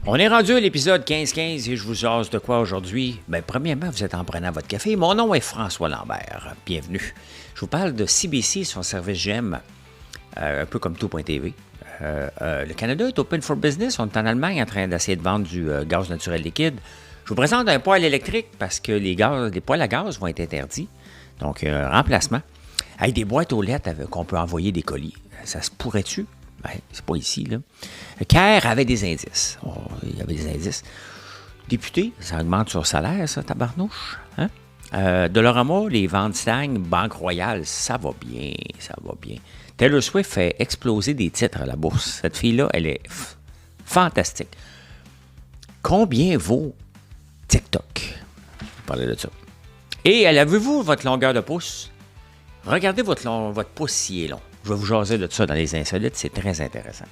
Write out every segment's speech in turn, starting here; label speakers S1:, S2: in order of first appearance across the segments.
S1: On est rendu à l'épisode 15-15 et je vous jase de quoi aujourd'hui? Bien, premièrement, vous êtes en prenant votre café. Mon nom est François Lambert. Bienvenue. Je vous parle de CBC, son service GEM, un peu comme tout.tv. Le Canada est open for business. On est en Allemagne en train d'essayer de vendre du gaz naturel liquide. Je vous présente un poêle électrique parce que les poêles à gaz vont être interdits. Donc, remplacement. Avec des boîtes aux lettres qu'on peut envoyer des colis. Ça se pourrait-tu? Ben, c'est pas ici, là. CARE avait des indices. Oh, il y avait des indices. Député, ça augmente sur salaire, ça, tabarnouche. Hein? Dollarama, les ventes stagnent. Banque Royale, ça va bien, ça va bien. Taylor Swift fait exploser des titres à la bourse. Cette fille-là, elle est fantastique. Combien vaut TikTok? On va parler de ça. Et avez-vous votre longueur de pouce? Regardez votre pouce s'il est long. Je vais vous jaser de ça dans les insolites, c'est très intéressant.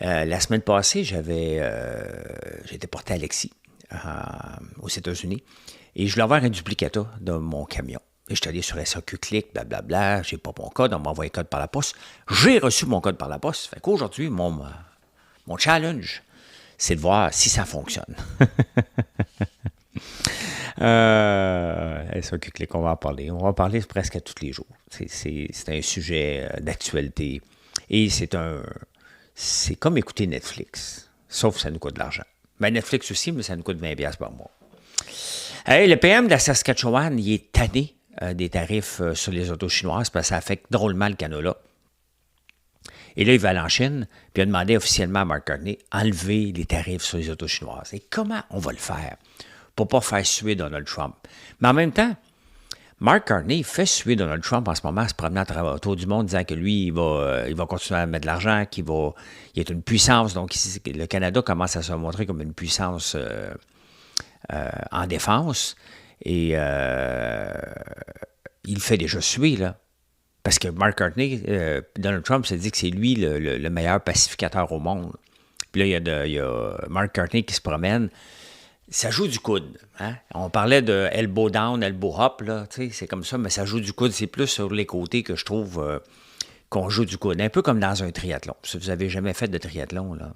S1: La semaine passée, j'étais porté à Alexis aux États-Unis et je voulais avoir un duplicata de mon camion. Et je suis allé sur SAQ Click, blablabla, j'ai pas mon code, on m'a envoyé un code par la poste. J'ai reçu mon code par la poste. Fait qu'aujourd'hui, mon challenge, c'est de voir si ça fonctionne. SAQ Click, on va en parler. On va en parler presque à tous les jours. C'est un sujet d'actualité et c'est comme écouter Netflix, sauf que ça nous coûte de l'argent. Ben Netflix aussi, mais ça nous coûte 20$ par mois. Hey, le PM de la Saskatchewan, il est tanné des tarifs sur les autos chinoises parce que ça affecte drôlement le canola. Et là, il va aller en Chine, puis il a demandé officiellement à Mark Carney d'enlever les tarifs sur les autos chinoises. Et comment on va le faire pour ne pas faire suer Donald Trump? Mais en même temps, Mark Carney fait suer Donald Trump en ce moment, se promenant à travers autour du monde, disant que lui, il va continuer à mettre de l'argent, qu'il est une puissance. Donc, le Canada commence à se montrer comme une puissance en défense. Et il fait déjà suer, là. Parce que Mark Carney, Donald Trump se dit que c'est lui le meilleur pacificateur au monde. Puis là, il y a Mark Carney qui se promène. Ça joue du coude. Hein? On parlait de elbow down, elbow up, là, c'est comme ça, mais ça joue du coude. C'est plus sur les côtés que je trouve qu'on joue du coude. Un peu comme dans un triathlon. Si vous n'avez jamais fait de triathlon, là,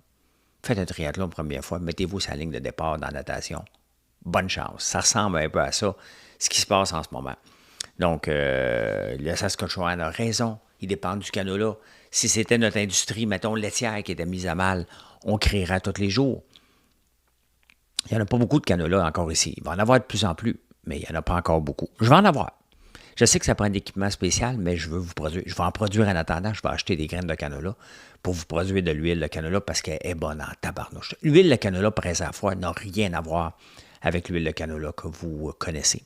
S1: faites un triathlon première fois, mettez-vous sur la ligne de départ dans la natation. Bonne chance. Ça ressemble un peu à ça, ce qui se passe en ce moment. Donc, le Saskatchewan a raison. Il dépend du canola. Si c'était notre industrie, mettons, laitière qui était mise à mal, on créerait tous les jours. Il n'y en a pas beaucoup de canola encore ici. Il va en avoir de plus en plus, mais il n'y en a pas encore beaucoup. Je vais en avoir. Je sais que ça prend un équipement spécial, mais je veux vous produire. Je vais en produire en attendant. Je vais acheter des graines de canola pour vous produire de l'huile de canola parce qu'elle est bonne en tabarnouche. L'huile de canola presse à froid n'a rien à voir avec l'huile de canola que vous connaissez.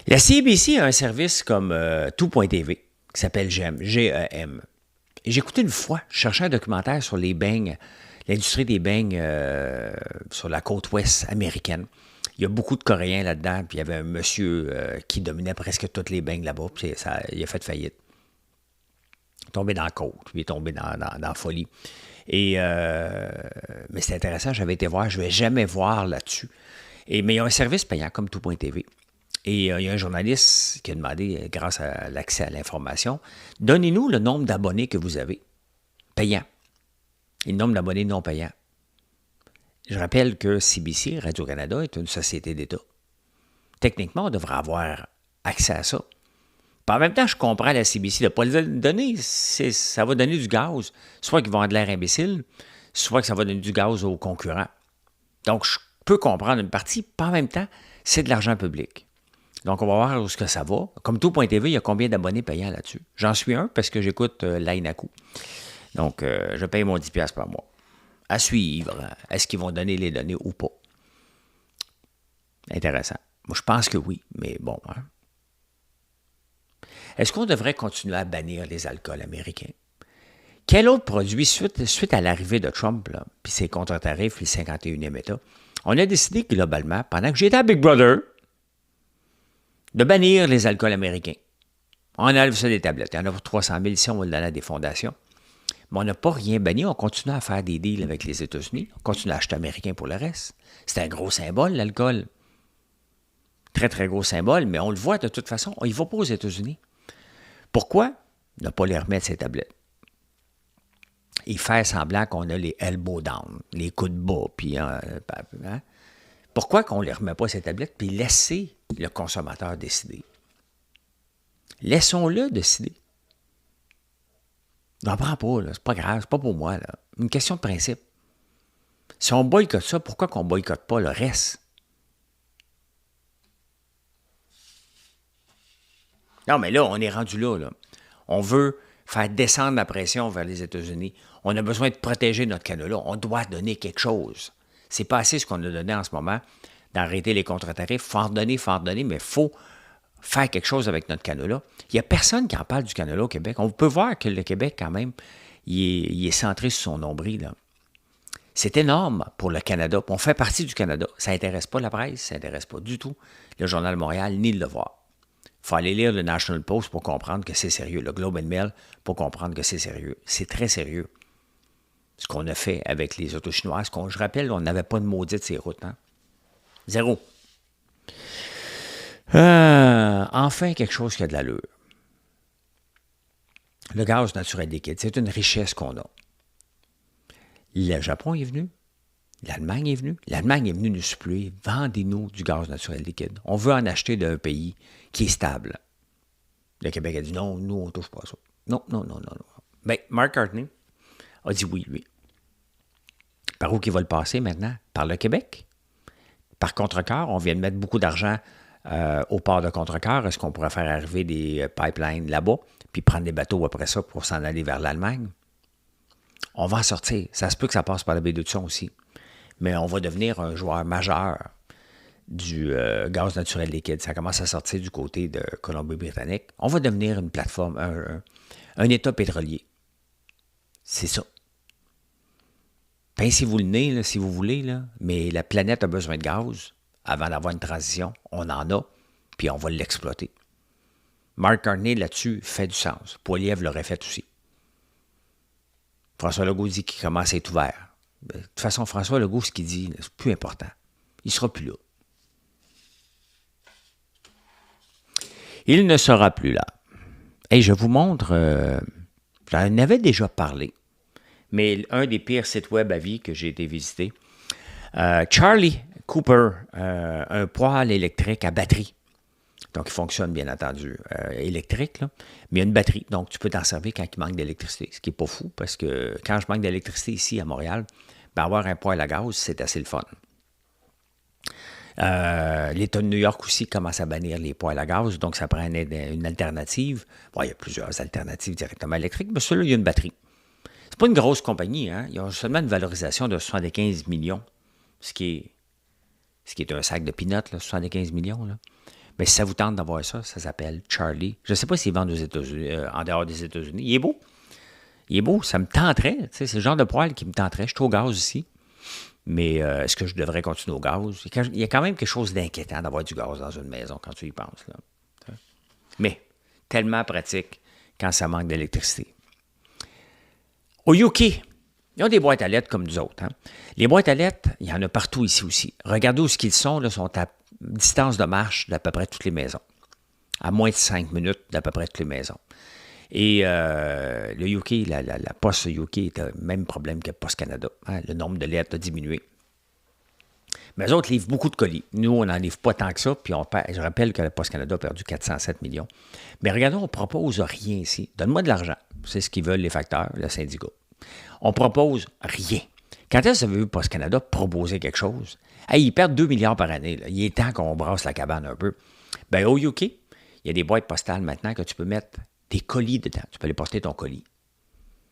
S1: La CBC a un service comme tout.tv qui s'appelle GEM, G-E-M. Et j'ai écouté une fois, je cherchais un documentaire sur les beignes, l'industrie des beignes sur la côte ouest américaine. Il y a beaucoup de Coréens là-dedans, puis il y avait un monsieur qui dominait presque toutes les beignes là-bas, puis il a fait faillite. Il est tombé dans la côte, puis il est tombé dans la folie. Et, mais c'est intéressant, j'avais été voir, je ne vais jamais voir là-dessus. Mais il y a un service payant comme tout.tv. Et il y a un journaliste qui a demandé, grâce à l'accès à l'information, donnez-nous le nombre d'abonnés que vous avez, payants. Et le nombre d'abonnés non payants. Je rappelle que CBC, Radio-Canada, est une société d'État. Techniquement, on devrait avoir accès à ça. Puis en même temps, je comprends la CBC de ne pas le donner. Ça va donner du gaz. Soit qu'ils vont avoir de l'air imbécile, soit que ça va donner du gaz aux concurrents. Donc, je peux comprendre une partie. Puis en même temps, c'est de l'argent public. Donc, on va voir où est-ce que ça va. Comme tout.tv, il y a combien d'abonnés payants là-dessus? J'en suis un parce que j'écoute l'Ainaku. Donc, je paye mon 10$ par mois. À suivre. Est-ce qu'ils vont donner les données ou pas? Intéressant. Moi, je pense que oui, mais bon. Hein? Est-ce qu'on devrait continuer à bannir les alcools américains? Quel autre produit, suite à l'arrivée de Trump, là, puis ses contre-tarifs, les 51e État, on a décidé globalement, pendant que j'étais à Big Brother, de bannir les alcools américains. On enlève ça des tablettes. Il y en a pour 300 000 ici, on va le donner à des fondations. Mais on n'a pas rien banni. On continue à faire des deals avec les États-Unis. On continue à acheter américain pour le reste. C'est un gros symbole, l'alcool. Très, très gros symbole, mais on le voit de toute façon. Il ne va pas aux États-Unis. Pourquoi? Ne pas les remettre ces tablettes. Et faire semblant qu'on a les elbow down, les coups de bas, puis... Pourquoi qu'on ne les remet pas ces tablettes, puis laisser le consommateur décider? Laissons-le décider. N'en prends pas, là. C'est pas grave, c'est pas pour moi, là. Une question de principe. Si on boycotte ça, pourquoi qu'on ne boycotte pas le reste? Non, mais là, on est rendu là, là. On veut faire descendre la pression vers les États-Unis. On a besoin de protéger notre canola. On doit donner quelque chose. C'est pas assez ce qu'on a donné en ce moment d'arrêter les contre-tarifs. Faut en donner, mais il faut faire quelque chose avec notre canola. Il n'y a personne qui en parle du canola au Québec. On peut voir que le Québec, quand même, il est centré sur son nombril, là. C'est énorme pour le Canada. On fait partie du Canada. Ça n'intéresse pas la presse, ça n'intéresse pas du tout le Journal de Montréal, ni le Devoir. Il faut aller lire le National Post pour comprendre que c'est sérieux. Le Globe and Mail pour comprendre que c'est sérieux. C'est très sérieux. Ce qu'on a fait avec les autos chinoises. Je rappelle, on n'avait pas de maudite ces routes. Hein? Zéro. Enfin, quelque chose qui a de l'allure. Le gaz naturel liquide, c'est une richesse qu'on a. Le Japon est venu. L'Allemagne est venue. L'Allemagne est venue nous suppléer. Vendez-nous du gaz naturel liquide. On veut en acheter d'un pays qui est stable. Le Québec a dit non, nous, on ne touche pas à ça. Non. Bien, Mark Carney a dit oui, lui. Par où qu'il va le passer maintenant? Par le Québec? Par Contrecœur? On vient de mettre beaucoup d'argent au port de Contrecœur. Est-ce qu'on pourrait faire arriver des pipelines là-bas, puis prendre des bateaux après ça pour s'en aller vers l'Allemagne? On va en sortir. Ça se peut que ça passe par la baie d'Hudson aussi. Mais on va devenir un joueur majeur du gaz naturel liquide. Ça commence à sortir du côté de Colombie-Britannique. On va devenir une plateforme, un État pétrolier. C'est ça. Pincez-vous le nez, là, si vous voulez, là, mais la planète a besoin de gaz. Avant d'avoir une transition, on en a, puis on va l'exploiter. Mark Carney, là-dessus, fait du sens. Poilievre l'aurait fait aussi. François Legault dit qu'il commence à être ouvert. De toute façon, François Legault, ce qu'il dit, c'est plus important. Il ne sera plus là. Il ne sera plus là. Et je vous montre, j'en avais déjà parlé, mais un des pires sites web à vie que j'ai été visiter, Charlie Cooper, un poêle électrique à batterie. Donc, il fonctionne, bien entendu, électrique, là, mais il y a une batterie, donc tu peux t'en servir quand il manque d'électricité, ce qui n'est pas fou, parce que quand je manque d'électricité ici à Montréal, ben avoir un poêle à gaz, c'est assez le fun. L'État de New York aussi commence à bannir les poêles à gaz, donc ça prend une alternative. Bon, il y a plusieurs alternatives directement électriques, mais celui-là, il y a une batterie. C'est pas une grosse compagnie, hein? Ils ont seulement une valorisation de 75 millions, ce qui est un sac de peanuts, là, 75 millions, là. Mais si ça vous tente d'avoir ça, ça s'appelle Charlie. Je ne sais pas s'ils vendent aux États-Unis, en dehors des États-Unis. Il est beau. Il est beau. Ça me tenterait. C'est le genre de poêle qui me tenterait. Je suis au gaz ici. Mais est-ce que je devrais continuer au gaz? Il y a quand même quelque chose d'inquiétant d'avoir du gaz dans une maison quand tu y penses, là. Mais tellement pratique quand ça manque d'électricité. Au UK, ils ont des boîtes à lettres comme nous autres. Hein? Les boîtes à lettres, il y en a partout ici aussi. Regardez où ce qu'ils sont. Là, sont à distance de marche d'à peu près toutes les maisons. À moins de 5 minutes d'à peu près toutes les maisons. Et le UK, la Poste UK est le même problème que Poste Canada. Hein? Le nombre de lettres a diminué. Mais eux autres livrent beaucoup de colis. Nous, on n'en livre pas tant que ça. Puis je rappelle que la Poste Canada a perdu 407 millions. Mais regardez, on ne propose rien ici. Donne-moi de l'argent. C'est ce qu'ils veulent les facteurs, le syndicat. On propose rien. Quand est-ce que vous avez vu Poste Canada proposer quelque chose? Hey, ils perdent 2 milliards par année. Là. Il est temps qu'on brasse la cabane un peu. Bien, au UK, il y a des boîtes postales maintenant que tu peux mettre des colis dedans. Tu peux aller porter ton colis.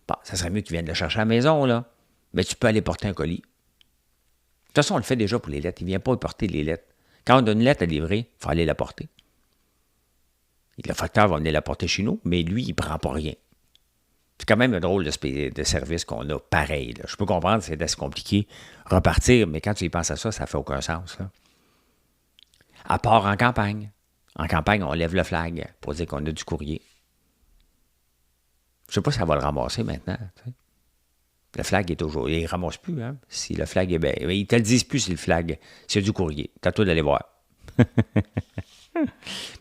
S1: Bon, ça serait mieux que tu viennes le chercher à la maison, là. Mais tu peux aller porter un colis. De toute façon, on le fait déjà pour les lettres. Il ne vient pas porter les lettres. Quand on a une lettre à livrer, il faut aller la porter. Et le facteur va venir la porter chez nous, mais lui, il ne prend pas rien. C'est quand même un drôle de service qu'on a pareil. Là. Je peux comprendre, c'est assez compliqué repartir, mais quand tu y penses à ça, ça ne fait aucun sens. Là. À part en campagne. En campagne, on lève le flag pour dire qu'on a du courrier. Je ne sais pas si ça va le ramasser maintenant. T'sais. Le flag est toujours... Il ne ramasse plus, hein? Si le flag est... Ben, ils ne te le disent plus si le flag... C'est du courrier. T'as toi d'aller voir.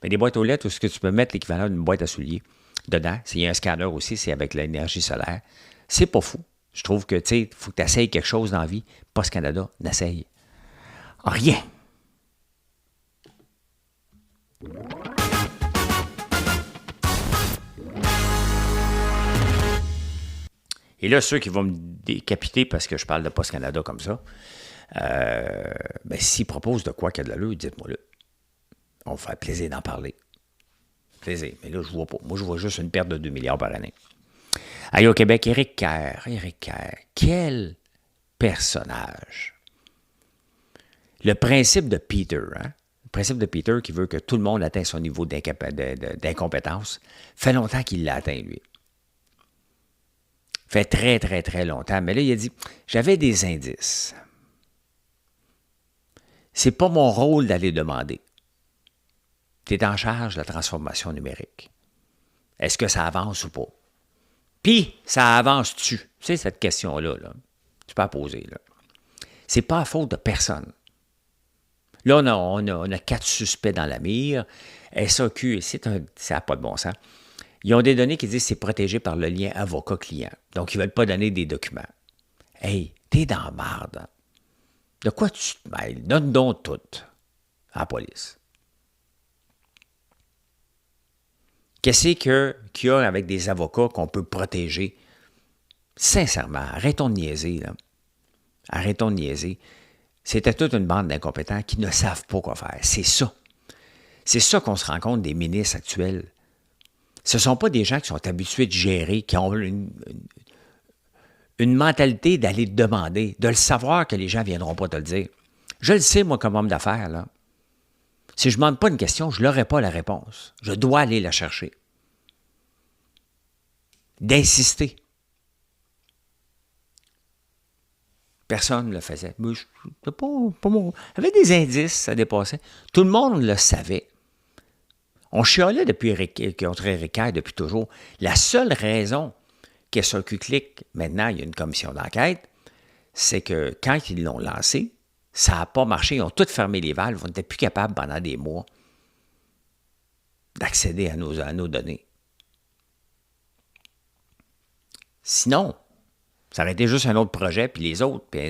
S1: Mais des boîtes aux lettres, où ce que tu peux mettre l'équivalent d'une boîte à souliers dedans. S'il y a un scanner aussi, c'est avec l'énergie solaire. C'est pas fou. Je trouve que, tu sais, il faut que tu essayes quelque chose dans la vie. Post Canada, n'essaye rien. Et là, ceux qui vont me décapiter parce que je parle de Post Canada comme ça, ben, s'ils proposent de quoi qu'il y a de l'allure, dites-moi-le. On va faire plaisir d'en parler. Plaisir. Mais là, je vois pas. Moi, je vois juste une perte de 2 milliards par année. Allez, au Québec, Éric Kerr. Éric Kerr. Quel personnage. Le principe de Peter, hein? Le principe de Peter qui veut que tout le monde atteigne son niveau d'incompétence, fait longtemps qu'il l'a atteint, lui. Fait très, très, très longtemps. Mais là, il a dit, j'avais des indices. C'est pas mon rôle d'aller demander. Tu es en charge de la transformation numérique. Est-ce que ça avance ou pas? Puis, ça avance-tu? Tu sais, cette question-là, là, tu peux la poser. Là. C'est pas à faute de personne. Là, on a 4 suspects dans la mire. SAQ, ça n'a pas de bon sens. Ils ont des données qui disent que c'est protégé par le lien avocat-client. Donc, ils ne veulent pas donner des documents. Hey, t'es dans la marde. De quoi tu te mêles? Donne donc tout à la police. Qu'est-ce qu'il y a avec des avocats qu'on peut protéger? Sincèrement, arrêtons de niaiser. Là. Arrêtons de niaiser. C'était toute une bande d'incompétents qui ne savent pas quoi faire. C'est ça. C'est ça qu'on se rend compte des ministres actuels. Ce ne sont pas des gens qui sont habitués de gérer, qui ont une mentalité d'aller demander, de le savoir que les gens ne viendront pas te le dire. Je le sais, moi, comme homme d'affaires, là. Si je ne demande pas une question, je n'aurai pas la réponse. Je dois aller la chercher. D'insister. Personne ne le faisait. Mais pas mon... Il y avait des indices, ça dépassait. Tout le monde le savait. On chialait contre Éric Kerr depuis toujours. La seule raison que SAQ clique, maintenant, il y a une commission d'enquête, c'est que quand ils l'ont lancé, ça n'a pas marché. Ils ont tous fermé les valves. On n'était plus capables pendant des mois d'accéder à nos données. Sinon, ça aurait été juste un autre projet, puis les autres ne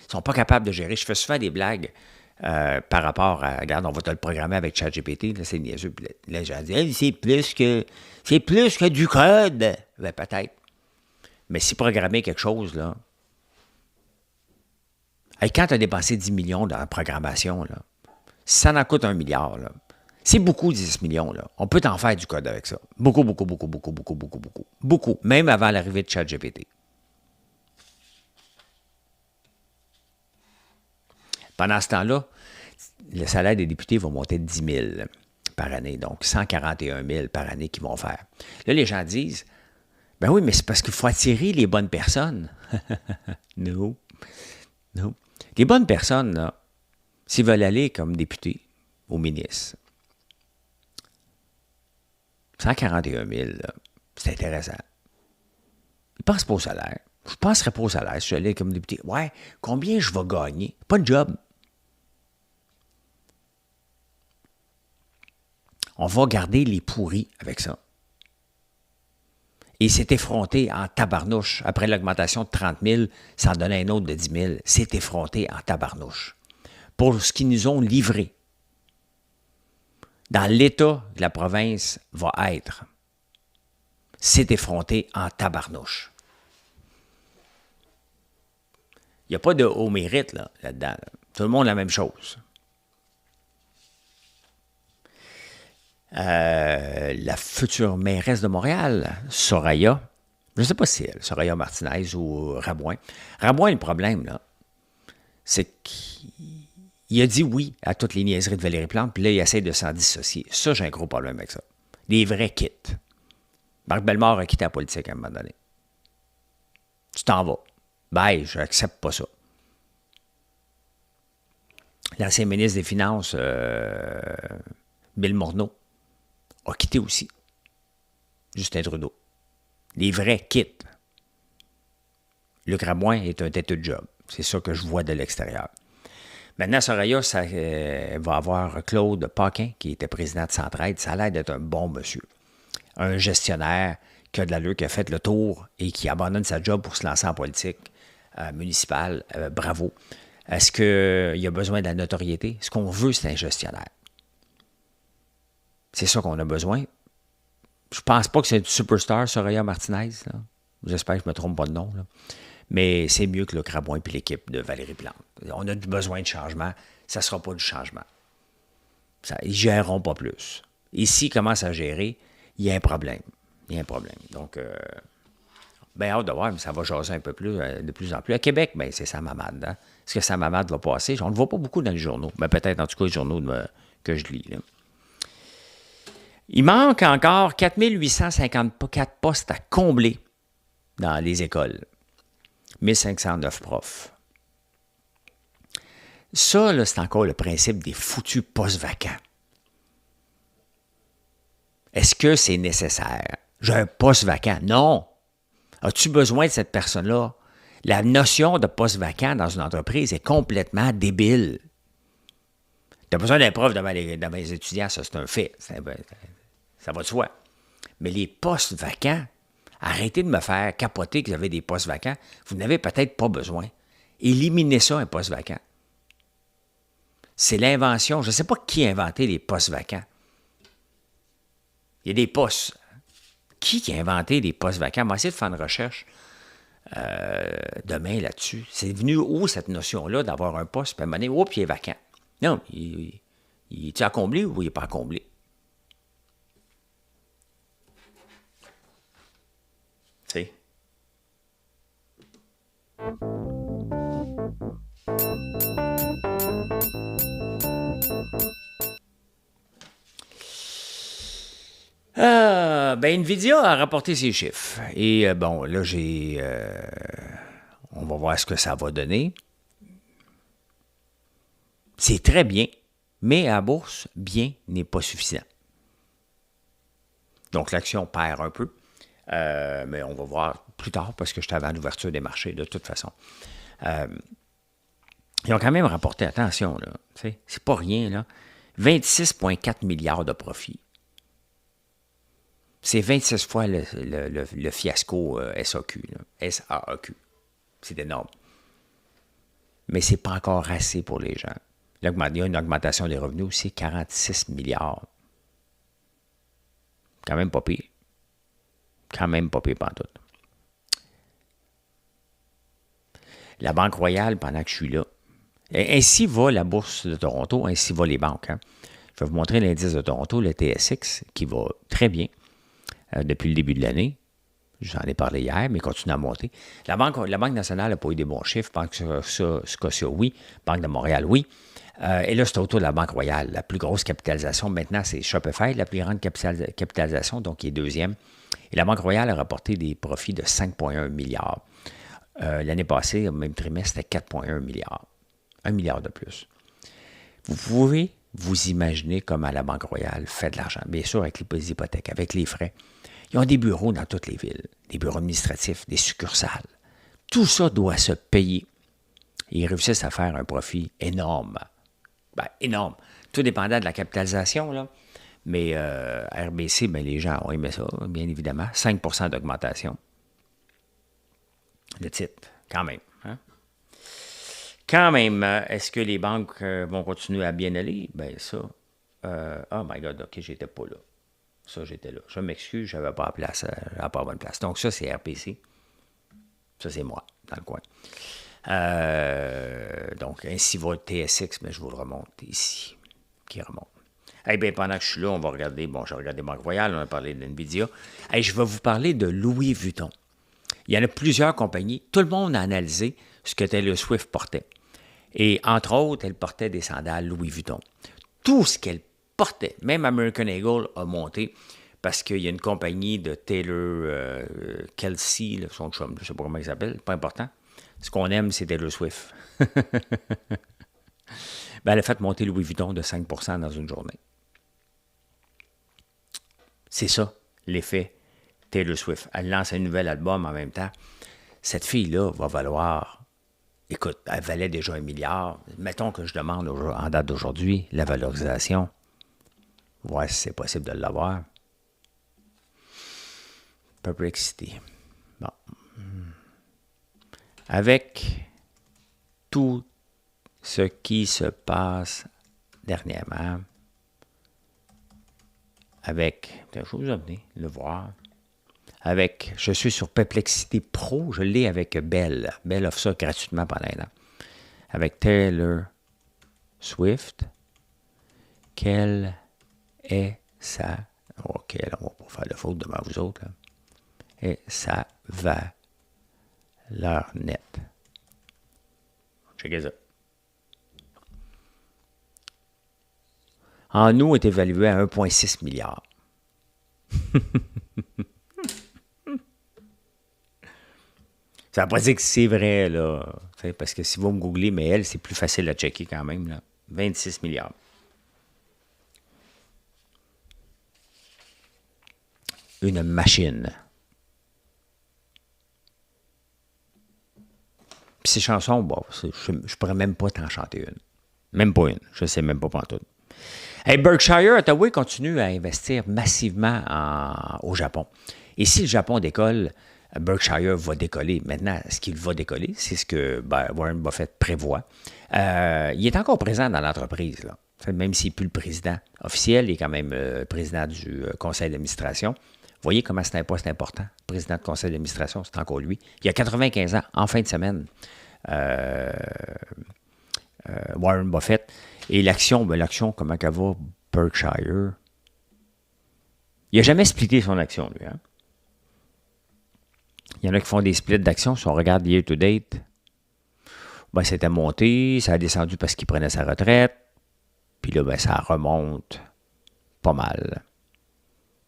S1: sont pas capables de gérer. Je fais souvent des blagues par rapport à, regarde, on va te le programmer avec ChatGPT, là, c'est niaiseux. Puis là, les gens disent, hey, c'est plus que du code. Ben, peut-être. Mais si programmer quelque chose, là, hey, quand tu as dépensé 10 millions dans la programmation, là, ça en coûte 1 milliard, là. C'est beaucoup, 10 millions, là. On peut en faire du code avec ça. Beaucoup. Beaucoup, même avant l'arrivée de ChatGPT. Pendant ce temps-là, le salaire des députés va monter de 10 000 par année, donc 141 000 par année qu'ils vont faire. Là, les gens disent, ben oui, mais c'est parce qu'il faut attirer les bonnes personnes. Non. Les bonnes personnes, là, s'ils veulent aller comme députés ou ministres, 141 000, là, c'est intéressant. Ils ne pensent pas au salaire. Je ne penserais pas au salaire si j'allais comme député. Ouais, combien je vais gagner? Pas de job. On va garder les pourris avec ça. Et c'est effronté en tabarnouche. Après l'augmentation de 30 000, ça en donnait un autre de 10 000. C'est effronté en tabarnouche. Pour ce qu'ils nous ont livré. Dans l'état que la province va être, c'est effronté en tabarnouche. Il n'y a pas de haut mérite là-dedans. Là. Tout le monde a la même chose. La future mairesse de Montréal, Soraya, je ne sais pas si elle, Soraya Martinez ou Rabouin. Rabouin, le problème, là, c'est qu'il a dit oui à toutes les niaiseries de Valérie Plante, puis là, il essaie de s'en dissocier. Ça, j'ai un gros problème avec ça. Des vrais kits. Marc Bellemare a quitté la politique à un moment donné. Tu t'en vas. Bye, je n'accepte pas ça. L'ancien ministre des Finances, Bill Morneau a quitté aussi. Justin Trudeau. Les vrais quittent. Luc Rabouin est un têteux de job. C'est ça que je vois de l'extérieur. Maintenant, Soraya, ça va avoir Claude Paquin, qui était président de Centraide. Ça a l'air d'être un bon monsieur. Un gestionnaire qui a de l'allure, qui a fait le tour et qui abandonne sa job pour se lancer en politique municipale. Bravo. Est-ce qu'il a besoin de la notoriété? Ce qu'on veut, c'est un gestionnaire. C'est ça qu'on a besoin. Je pense pas que c'est une superstar, Soraya Martinez. Là. J'espère que je ne me trompe pas de nom. Là. Mais c'est mieux que le Crabouin et l'équipe de Valérie Plante. On a besoin de changement. Ça ne sera pas du changement. Ils ne géreront pas plus. Et s'ils commencent à gérer, il y a un problème. Il y a un problème. Donc, hâte de voir, mais ça va jaser un peu plus, de plus en plus. À Québec, c'est Sam Hamad. Hein? Est-ce que Sam Hamad va passer? On ne le voit pas beaucoup dans les journaux. Mais peut-être, en tout cas, les journaux que je lis. Là. Il manque encore 4854 postes à combler dans les écoles. 1509 profs. Ça, là, c'est encore le principe des foutus postes vacants. Est-ce que c'est nécessaire? J'ai un poste vacant. Non. As-tu besoin de cette personne-là? La notion de poste vacant dans une entreprise est complètement débile. Tu as besoin d'un prof devant les étudiants, ça, c'est un fait. Ça va de soi. Mais les postes vacants, arrêtez de me faire capoter que vous avez des postes vacants. Vous n'avez peut-être pas besoin. Éliminez ça, un poste vacant. C'est l'invention. Je ne sais pas qui a inventé les postes vacants. Il y a des postes. Qui a inventé les postes vacants? On va essayer de faire une recherche demain là-dessus. C'est venu où, cette notion-là, d'avoir un poste, puis à un moment donné, oups, il est vacant. Non, il est-tu à combler ou il n'est pas à combler? Tu sais. Nvidia a rapporté ses chiffres. Et là, on va voir ce que ça va donner. C'est très bien, mais à la bourse, bien n'est pas suffisant. Donc, l'action perd un peu. Mais on va voir plus tard parce que je suis avant l'ouverture des marchés, de toute façon. Ils ont quand même rapporté, attention, là, c'est pas rien, là, 26,4 milliards de profits. C'est 26 fois le fiasco SAQ, là, SAAQ. C'est énorme. Mais c'est pas encore assez pour les gens. Il y a une augmentation des revenus aussi, 46 milliards. Quand même pas pire. Quand même pas pire pantoute. La Banque Royale, pendant que je suis là, ainsi va la bourse de Toronto, ainsi va les banques. Hein. Je vais vous montrer l'indice de Toronto, le TSX, qui va très bien depuis le début de l'année. J'en ai parlé hier, mais il continue à monter. La Banque nationale n'a pas eu des bons chiffres. Banque Scotia, oui. Banque de Montréal, oui. Et là, c'est autour de la Banque Royale. La plus grosse capitalisation, maintenant, c'est Shopify, la plus grande capitalisation, donc qui est deuxième. Et la Banque Royale a rapporté des profits de 5,1 milliards. L'année passée, au même trimestre, c'était 4,1 milliards. 1 milliard de plus. Vous pouvez vous imaginer comment la Banque Royale fait de l'argent. Bien sûr, avec les hypothèques, avec les frais. Ils ont des bureaux dans toutes les villes, des bureaux administratifs, des succursales. Tout ça doit se payer. Et ils réussissent à faire un profit énorme. Énorme. Tout dépendant de la capitalisation, là. Mais RBC, les gens ont aimé ça, bien évidemment. 5 % d'augmentation. Le titre, quand même. Hein? Quand même, est-ce que les banques vont continuer à bien aller? Ça. Oh my God, OK, j'étais pas là. Ça, j'étais là. Je m'excuse, je n'avais pas la place, pas la bonne place. Donc, ça, c'est RPC. Ça, c'est moi, dans le coin. Donc, ainsi va le TSX, mais je vous le remonte ici, qui remonte. Pendant que je suis là, on va regarder, j'ai regardé Banque Royale, on a parlé d'NVIDIA. Je vais vous parler de Louis Vuitton. Il y en a plusieurs compagnies. Tout le monde a analysé ce que Taylor Swift portait. Et entre autres, elle portait des sandales Louis Vuitton. Tout ce qu'elle portait, même American Eagle a monté parce qu'il y a une compagnie de Taylor Kelsey, là, son chum, je ne sais pas comment il s'appelle, pas important. Ce qu'on aime, c'est Taylor Swift. Elle a fait monter Louis Vuitton de 5 % dans une journée. C'est ça, l'effet Taylor Swift. Elle lance un nouvel album en même temps. Cette fille-là va valoir, écoute, elle valait déjà 1 milliard. Mettons que je demande en date d'aujourd'hui la valorisation. Voir si c'est possible de l'avoir. Perplexity. Bon. Avec tout ce qui se passe dernièrement, avec, je vais vous amener, le voir, avec, je suis sur Perplexity Pro, je l'ai avec Bell. Bell offre ça gratuitement pendant 1 an. Avec Taylor Swift, quelle est sa, ok, alors on va pas faire de faute devant vous autres, là, et sa valeur nette. Checkez ça. En nous, est évalué à 1,6 milliard. Ça ne veut pas dire que c'est vrai, là. Parce que si vous me googlez, mais elle, c'est plus facile à checker quand même, là. 26 milliards. Une machine. Puis ces chansons, bon, je pourrais même pas t'en chanter une. Même pas une. Je sais même pas pantoute. Hey, Berkshire Hathaway continue à investir massivement au Japon. Et si le Japon décolle, Berkshire va décoller. Maintenant, ce qu'il va décoller, c'est ce que Warren Buffett prévoit. Il est encore présent dans l'entreprise, là. Même s'il n'est plus le président officiel, il est quand même président du conseil d'administration. Vous voyez comment c'est un poste important. Président du conseil d'administration, c'est encore lui. Il a 95 ans, en fin de semaine. Warren Buffett. Et l'action, comment qu'elle va, Berkshire? Il n'a jamais splitté son action, lui. Hein? Il y en a qui font des splits d'actions. Si on regarde year-to-date, ben, c'était monté, ça a descendu parce qu'il prenait sa retraite. Puis là, ben, ça remonte pas mal.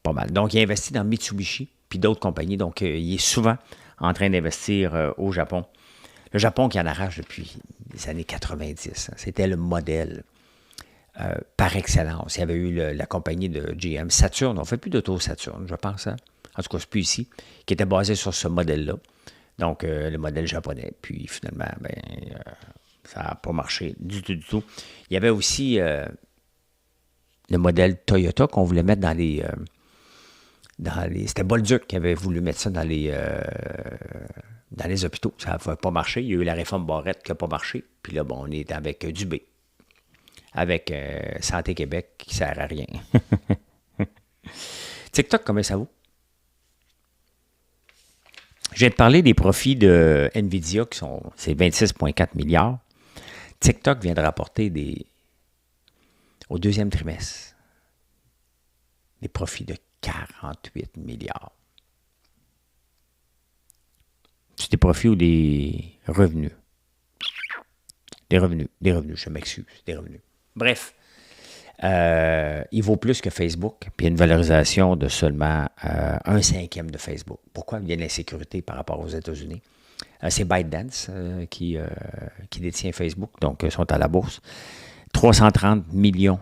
S1: Pas mal. Donc, il a investi dans Mitsubishi, puis d'autres compagnies. Donc, il est souvent en train d'investir au Japon. Le Japon qui en arrache depuis les années 90. Hein. C'était le modèle par excellence. Il y avait eu la compagnie de GM, Saturn. On ne fait plus d'auto Saturn, je pense. Hein? En tout cas, c'est plus ici, qui était basé sur ce modèle-là. Donc, le modèle japonais. Puis, finalement, ça n'a pas marché du tout. Il y avait aussi le modèle Toyota qu'on voulait mettre dans les... c'était Bolduc qui avait voulu mettre ça dans les hôpitaux. Ça n'a pas marché. Il y a eu la réforme Barrette qui n'a pas marché. Puis là, bon, on est avec Dubé. Avec Santé Québec qui ne sert à rien. TikTok, comment ça vaut? Je viens de parler des profits de NVIDIA qui c'est 26,4 milliards. TikTok vient de rapporter au deuxième trimestre des profits de 48 milliards. C'est des profits ou des revenus? Des revenus, je m'excuse, des revenus. Bref, il vaut plus que Facebook, puis il y a une valorisation de seulement 1/5 de Facebook. Pourquoi? Il y a de l'insécurité par rapport aux États-Unis. C'est ByteDance qui détient Facebook, donc ils sont à la bourse. 330 millions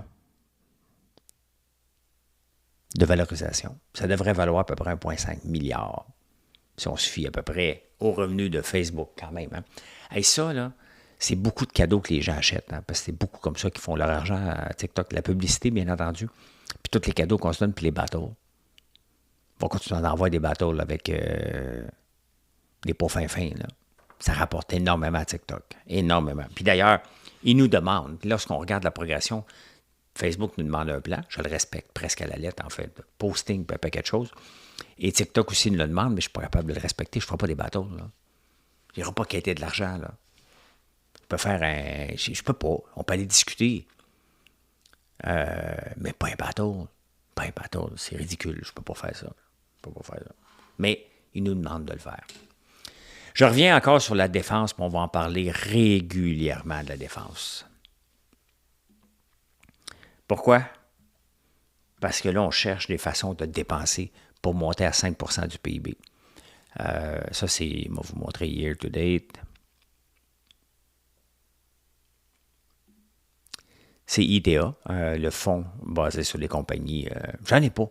S1: de valorisation. Ça devrait valoir à peu près 1,5 milliard, si on se fie à peu près aux revenus de Facebook quand même. Hein. Et ça, là, c'est beaucoup de cadeaux que les gens achètent, hein, parce que c'est beaucoup comme ça qu'ils font leur argent à TikTok. La publicité, bien entendu, puis tous les cadeaux qu'on se donne, puis les battles. On va continuer à envoyer des battles avec des pots fins. Là. Ça rapporte énormément à TikTok. Énormément. Puis d'ailleurs, ils nous demandent, lorsqu'on regarde la progression, Facebook nous demande un plan, je le respecte presque à la lettre, en fait, posting, puis un paquet de choses. Et TikTok aussi nous le demande, mais je ne suis pas capable de le respecter, je ne ferai pas des battles. Là. Il n'y aura pas qualité de l'argent, là. Je peux faire un... Je peux pas. On peut aller discuter. Mais pas un bateau. Pas un bateau. C'est ridicule. Je peux pas faire ça. Mais ils nous demandent de le faire. Je reviens encore sur la défense, puis on va en parler régulièrement de la défense. Pourquoi? Parce que là, on cherche des façons de dépenser pour monter à 5% du PIB. Ça, c'est... Je vais vous montrer year to date. C'est IDEA, le fonds basé sur les compagnies. J'en ai pas.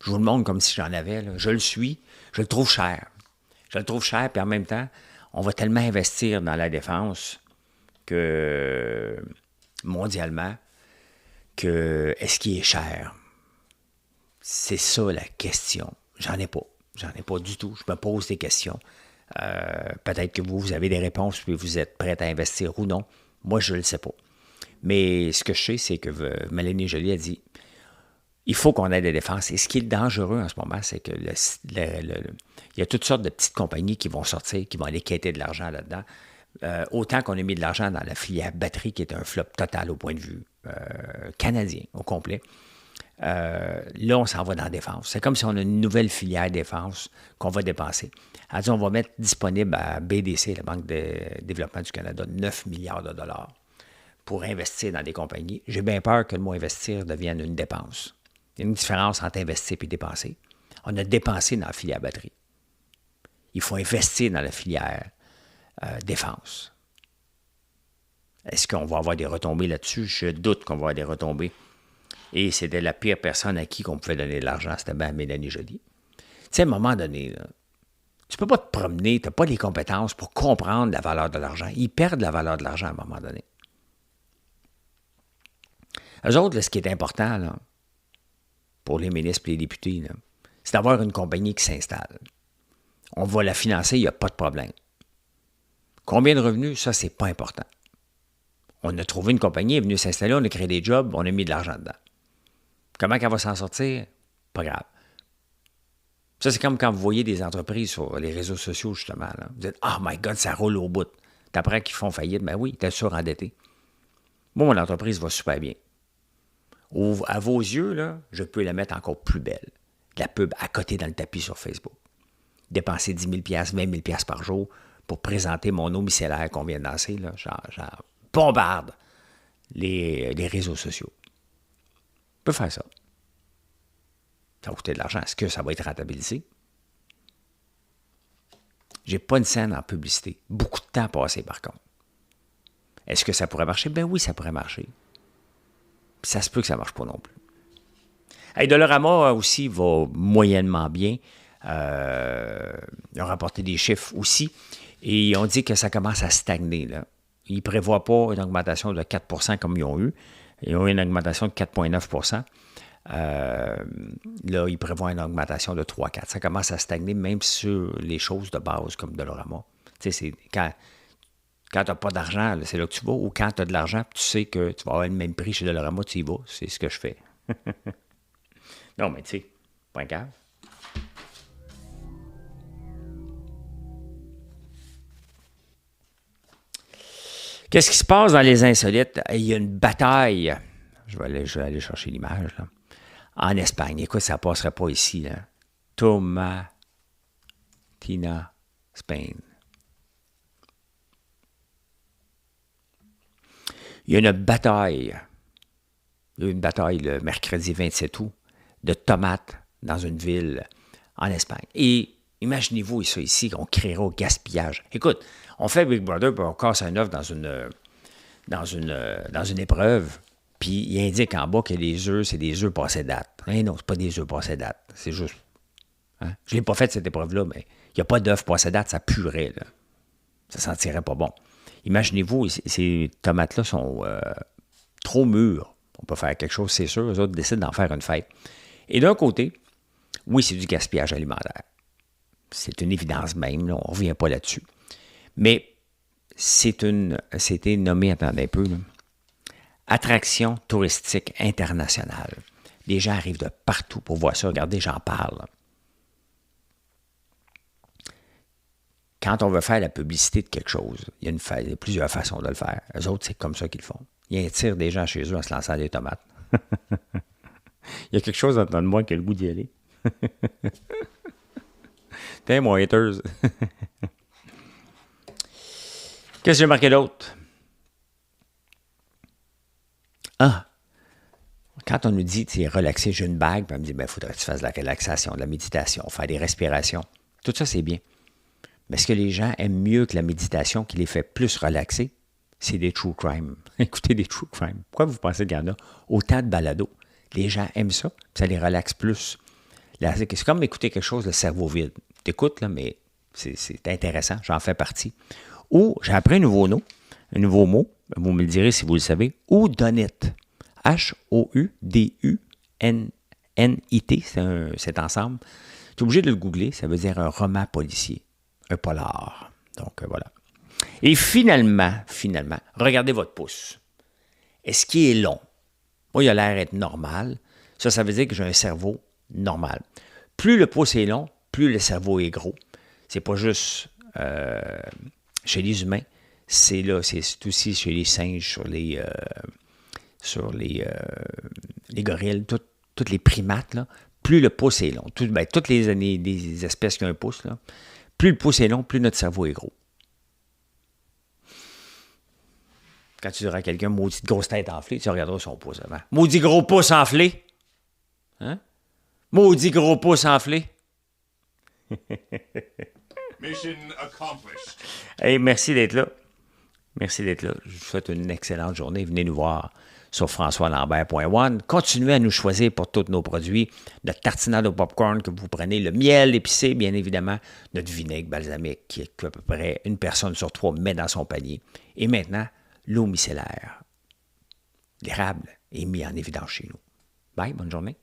S1: Je vous le montre comme si j'en avais. Là. Je le suis. Je le trouve cher. Je le trouve cher, puis en même temps, on va tellement investir dans la défense que mondialement que est-ce qu'il est cher? C'est ça la question. J'en ai pas. J'en ai pas du tout. Je me pose des questions. Peut-être que vous avez des réponses puis vous êtes prêt à investir ou non. Moi, je ne le sais pas. Mais ce que je sais, c'est que Mélanie Joly a dit il faut qu'on ait des défenses. Et ce qui est dangereux en ce moment, c'est que il y a toutes sortes de petites compagnies qui vont sortir, qui vont aller quêter de l'argent là-dedans. Autant qu'on a mis de l'argent dans la filière batterie, qui est un flop total au point de vue canadien au complet. Là, on s'en va dans la défense. C'est comme si on a une nouvelle filière défense qu'on va dépenser. Elle dit, on va mettre disponible à BDC, la Banque de développement du Canada, 9 milliards de dollars pour investir dans des compagnies. J'ai bien peur que le mot investir devienne une dépense. Il y a une différence entre investir et dépenser. On a dépensé dans la filière batterie. Il faut investir dans la filière défense. Est-ce qu'on va avoir des retombées là-dessus? Je doute qu'on va avoir des retombées. Et c'était la pire personne à qui qu'on pouvait donner de l'argent, c'était bien Mélanie Joly. Tu sais, à un moment donné, là, tu ne peux pas te promener, tu n'as pas les compétences pour comprendre la valeur de l'argent. Ils perdent la valeur de l'argent à un moment donné. Eux autres, là, ce qui est important là, pour les ministres et les députés, là, c'est d'avoir une compagnie qui s'installe. On va la financer, il n'y a pas de problème. Combien de revenus, ça, c'est pas important. On a trouvé une compagnie, elle est venue s'installer, on a créé des jobs, on a mis de l'argent dedans. Comment elle va s'en sortir? Pas grave. Ça, c'est comme quand vous voyez des entreprises sur les réseaux sociaux, justement. Là. Vous dites, « Oh my God, ça roule au bout. » T'apprends qu'ils font faillite. Ben oui, t'es surendetté. Moi, mon entreprise va super bien. À vos yeux, là, je peux la mettre encore plus belle. De la pub à côté dans le tapis sur Facebook. Dépenser 10 000 $, 20 000 $ par jour pour présenter mon eau micellaire qu'on vient de lancer. Là, genre bombarde les réseaux sociaux. On peut faire ça. Ça va coûter de l'argent. Est-ce que ça va être rentabilisé? J'ai pas une scène en publicité. Beaucoup de temps passé, par contre. Est-ce que ça pourrait marcher? Ben oui, ça pourrait marcher. Puis ça se peut que ça ne marche pas non plus. Hey, Dollarama aussi va moyennement bien. Ils ont rapporté des chiffres aussi. Et ils ont dit que ça commence à stagner. Là. Ils ne prévoient pas une augmentation de 4 % comme ils ont eu. Ils ont eu une augmentation de 4,9 %. Là, ils prévoient une augmentation de 3-4. Ça commence à stagner même sur les choses de base comme Dollarama. Tu sais, c'est quand tu n'as pas d'argent, là, c'est là que tu vas. Ou quand tu as de l'argent, tu sais que tu vas avoir le même prix chez Dollarama, tu y vas. C'est ce que je fais. Non, mais tu sais, pas grave. Qu'est-ce qui se passe dans les insolites? Il y a une bataille. Je vais aller chercher l'image, là. En Espagne. Écoute, ça ne passerait pas ici, là. Tomatina, Spain. Il y a une bataille. Il y a eu une bataille le mercredi 27 août de tomates dans une ville en Espagne. Et imaginez-vous ça ici, qu'on créera au gaspillage. Écoute, on fait Big Brother, puis on casse un œuf dans une épreuve, puis il indique en bas que les œufs, c'est des œufs passés date. Mais non, c'est pas des œufs passés date. C'est juste... Hein? Je ne l'ai pas fait, cette épreuve-là, mais il n'y a pas d'œufs passés date, ça puerait, là. Ça sentirait pas bon. Imaginez-vous, ces tomates-là sont trop mûres. On peut faire quelque chose, c'est sûr. Eux autres décident d'en faire une fête. Et d'un côté, oui, c'est du gaspillage alimentaire. C'est une évidence même, là, on ne revient pas là-dessus. Mais c'était nommé, attendez un peu, là, attraction touristique internationale. Les gens arrivent de partout pour voir ça. Regardez, j'en parle. Quand on veut faire la publicité de quelque chose, il y a plusieurs façons de le faire. Eux autres, c'est comme ça qu'ils le font. Ils attirent des gens chez eux en se lançant des tomates. Il y a quelque chose en dedans de moi qui a le goût d'y aller. Tiens, mon haters. Qu'est-ce que j'ai marqué d'autre? Ah! Quand on nous dit, tu es relaxé, j'ai une bague, puis on me dit, il faudrait que tu fasses de la relaxation, de la méditation, faire des respirations. Tout ça, c'est bien. Mais est-ce que les gens aiment mieux que la méditation qui les fait plus relaxer? C'est des true crime. Écoutez des true crime. Pourquoi vous pensez qu'il y en a autant de balados? Les gens aiment ça, puis ça les relaxe plus. C'est comme écouter quelque chose, le cerveau vide. T'écoutes, là, mais c'est intéressant, j'en fais partie. Ou, j'ai appris un nouveau mot, vous me le direz si vous le savez, Whodunit. H-O-U-D-U-N-N-I-T, c'est ensemble. Tu es obligé de le googler, ça veut dire un roman policier, un polar. Donc, voilà. Et finalement, regardez votre pouce. Est-ce qu'il est long? Moi, il a l'air d'être normal. Ça veut dire que j'ai un cerveau normal. Plus le pouce est long, plus le cerveau est gros. C'est pas juste chez les humains, c'est aussi chez les singes, sur les gorilles, toutes les primates, là, plus le pouce est long. Toutes les espèces qui ont un pouce, là, plus le pouce est long, plus notre cerveau est gros. Quand tu diras à quelqu'un, maudite grosse tête enflée, tu regarderas son pouce avant. Maudit gros pouce enflé. Hein? Maudit gros pouce enflé.
S2: Mission accomplished.
S1: Hey, merci d'être là. Merci d'être là. Je vous souhaite une excellente journée. Venez nous voir sur françoislambert.one. Continuez à nous choisir pour tous nos produits. Notre tartinade au popcorn que vous prenez, le miel épicé, bien évidemment, notre vinaigre balsamique qui est à peu près une personne sur 3 met dans son panier. Et maintenant, l'eau micellaire. L'érable est mis en évidence chez nous. Bye, bonne journée.